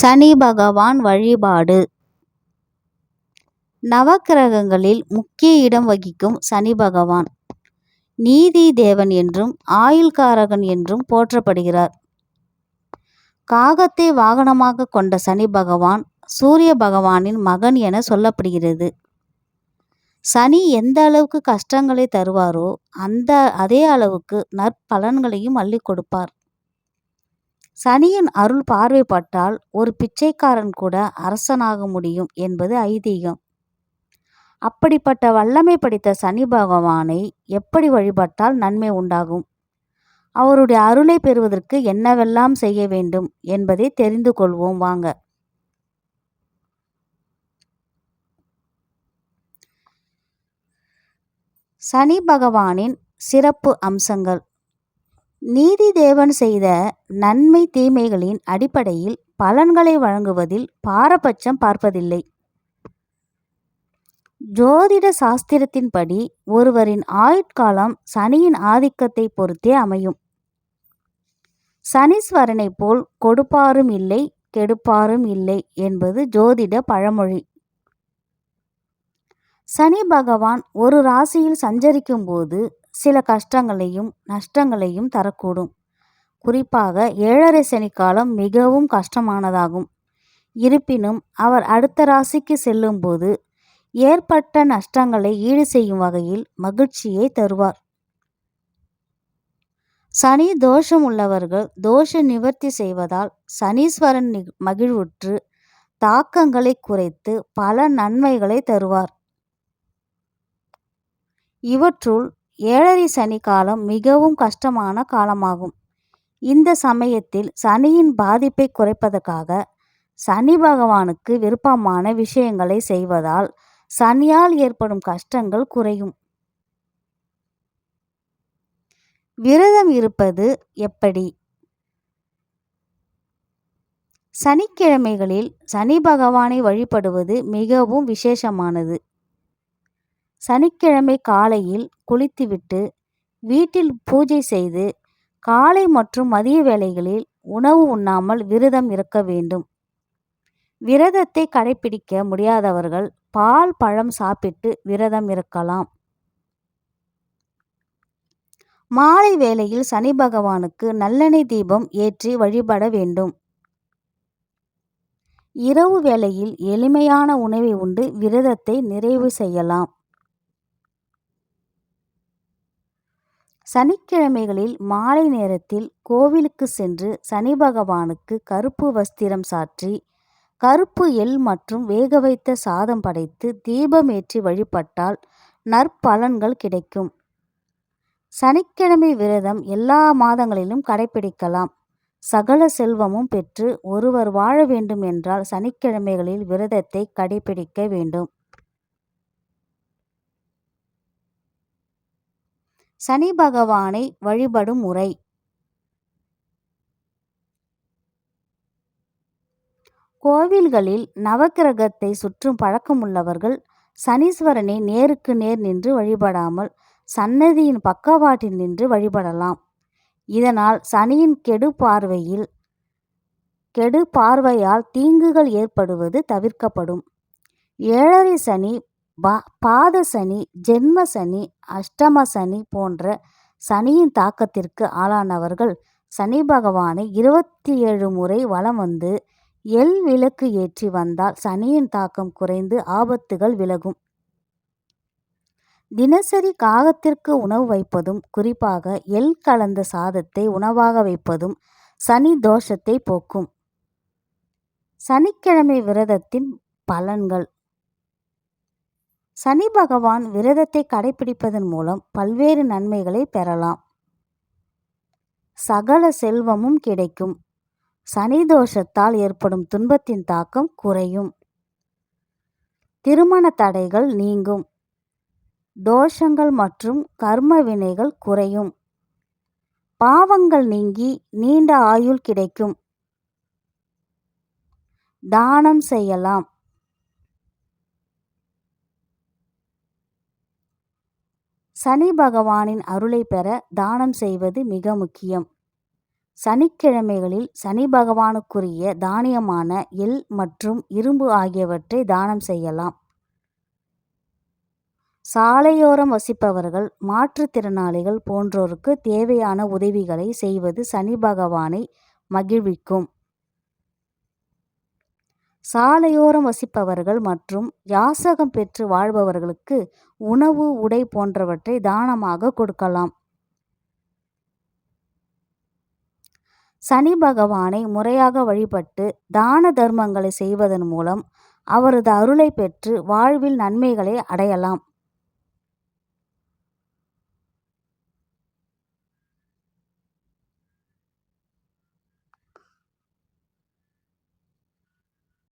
சனி பகவான் வழிபாடு. நவக்கிரகங்களில் முக்கிய இடம் வகிக்கும் சனி பகவான் நீதி தேவன் என்றும் ஆயுள்காரகன் என்றும் போற்றப்படுகிறார். காகத்தை வாகனமாக கொண்ட சனி பகவான் சூரிய பகவானின் மகன் என சொல்லப்படுகிறது. சனி எந்த அளவுக்கு கஷ்டங்களை தருவாரோ அதே அளவுக்கு நற்பலன்களையும் அள்ளி கொடுப்பார். சனியின் அருள் பார்வைப்பட்டால் ஒரு பிச்சைக்காரன் கூட அரசனாக முடியும் என்பது ஐதீகம். அப்படிப்பட்ட வல்லமை படைத்த சனி பகவானை எப்படி வழிபட்டால் நன்மை உண்டாகும், அவருடைய அருளை பெறுவதற்கு என்னவெல்லாம் செய்ய வேண்டும் என்பதை தெரிந்து கொள்வோம் வாங்க. சனி பகவானின் சிறப்பு அம்சங்கள். நீதி தேவன் செய்த நன்மை தீமைகளின் அடிப்படையில் பலன்களை வழங்குவதில் பாரபட்சம் பார்ப்பதில்லை. ஜோதிட சாஸ்திரத்தின்படி ஒருவரின் ஆயுட்காலம் சனியின் ஆதிக்கத்தை பொறுத்தே அமையும். சனீஸ்வரனை போல் கொடுப்பாரும் இல்லை கெடுப்பாரும் இல்லை என்பது ஜோதிட பழமொழி. சனி பகவான் ஒரு ராசியில் சஞ்சரிக்கும் போது சில கஷ்டங்களையும் நஷ்டங்களையும் தரக்கூடும். குறிப்பாக 7.5 சனி காலம் மிகவும் கஷ்டமானதாகும். இருப்பினும் அவர் அடுத்த ராசிக்கு செல்லும் போது ஏற்பட்ட நஷ்டங்களை ஈடு செய்யும் வகையில் மகிழ்ச்சியை தருவார். சனி தோஷம் உள்ளவர்கள் தோஷ நிவர்த்தி செய்வதால் சனீஸ்வரன் மகிழ்வுற்று தாக்கங்களை குறைத்து பல நன்மைகளை தருவார். இவற்றுள் 7.5 சனி காலம் மிகவும் கஷ்டமான காலமாகும். இந்த சமயத்தில் சனியின் பாதிப்பை குறைப்பதற்காக சனி பகவானுக்கு விருப்பமான விஷயங்களை செய்வதால் சனியால் ஏற்படும் கஷ்டங்கள் குறையும். விரதம் இருப்பது எப்படி? சனிக்கிழமைகளில் சனி பகவானை வழிபடுவது மிகவும் விசேஷமானது. சனிக்கிழமை காலையில் குளித்துவிட்டு வீட்டில் பூஜை செய்து காலை மற்றும் மதிய வேளைகளில் உணவு உண்ணாமல் விரதம் இருக்க வேண்டும். விரதத்தை கடைபிடிக்க முடியாதவர்கள் பால் பழம் சாப்பிட்டு விரதம் இருக்கலாம். மாலை வேளையில் சனி பகவானுக்கு நல்லெண்ணெய் தீபம் ஏற்றி வழிபட வேண்டும். இரவு வேளையில் எளிமையான உணவை உண்டு விரதத்தை நிறைவு செய்யலாம். சனிக்கிழமைகளில் மாலை நேரத்தில் கோவிலுக்கு சென்று சனி பகவானுக்கு கருப்பு வஸ்திரம் சாற்றி கருப்பு எள் மற்றும் வேக வைத்த சாதம் படைத்து தீபம் ஏற்றி வழிபட்டால் நற்பலன்கள் கிடைக்கும். சனிக்கிழமை விரதம் எல்லா மாதங்களிலும் கடைபிடிக்கலாம். சகல செல்வமும் பெற்று ஒருவர் வாழ வேண்டும் என்றால் சனிக்கிழமைகளில் விரதத்தை கடைபிடிக்க வேண்டும். சனி பகவானை வழிபடும் முறை. கோவில்களில் நவக்கிரகத்தை சுற்றும் பழக்கமுள்ளவர்கள் சனீஸ்வரனை நேருக்கு நேர் நின்று வழிபடாமல் சன்னதியின் பக்கவாட்டில் நின்று வழிபடலாம். இதனால் சனியின் கெடு பார்வையால் தீங்குகள் ஏற்படுவது தவிர்க்கப்படும். 7.5 சனி, பாத சனி, ஜென்ம சனி, அஷ்டம சனி போன்ற சனியின் தாக்கத்திற்கு ஆளானவர்கள் சனி பகவானை 27 முறை வலம் வந்து எள் விளக்கு ஏற்றி வந்தால் சனியின் தாக்கம் குறைந்து ஆபத்துகள் விலகும். தினசரி காகத்திற்கு உணவு வைப்பதும் குறிப்பாக எள் கலந்த சாதத்தை உணவாக வைப்பதும் சனி தோஷத்தை போக்கும். சனிக்கிழமை விரதத்தின் பலன்கள். சனி பகவான் விரதத்தை கடைபிடிப்பதன் மூலம் பல்வேறு நன்மைகளை பெறலாம். சகல செல்வமும் கிடைக்கும். சனி தோஷத்தால் ஏற்படும் துன்பத்தின் தாக்கம் குறையும். திருமண தடைகள் நீங்கும். தோஷங்கள் மற்றும் கர்ம வினைகள் குறையும். பாவங்கள் நீங்கி நீண்ட ஆயுள் கிடைக்கும். தானம் செய்யலாம். சனி பகவானின் அருளை பெற தானம் செய்வது மிக முக்கியம். சனிக்கிழமைகளில் சனி பகவானுக்குரிய தானியமான எள் மற்றும் இரும்பு ஆகியவற்றை தானம் செய்யலாம். சாலையோரம் வசிப்பவர்கள், மாற்றுத்திறனாளிகள் போன்றோருக்கு தேவையான உதவிகளை செய்வது சனி பகவானை மகிழ்விக்கும். சாலையோரம் வசிப்பவர்கள் மற்றும் யாசகம் பெற்று வாழ்பவர்களுக்கு உணவு, உடை போன்றவற்றை தானமாக கொடுக்கலாம். சனி பகவானை முறையாக வழிபட்டு தான தர்மங்களை செய்வதன் மூலம் அவரது அருளை பெற்று வாழ்வில் நன்மைகளை அடையலாம்.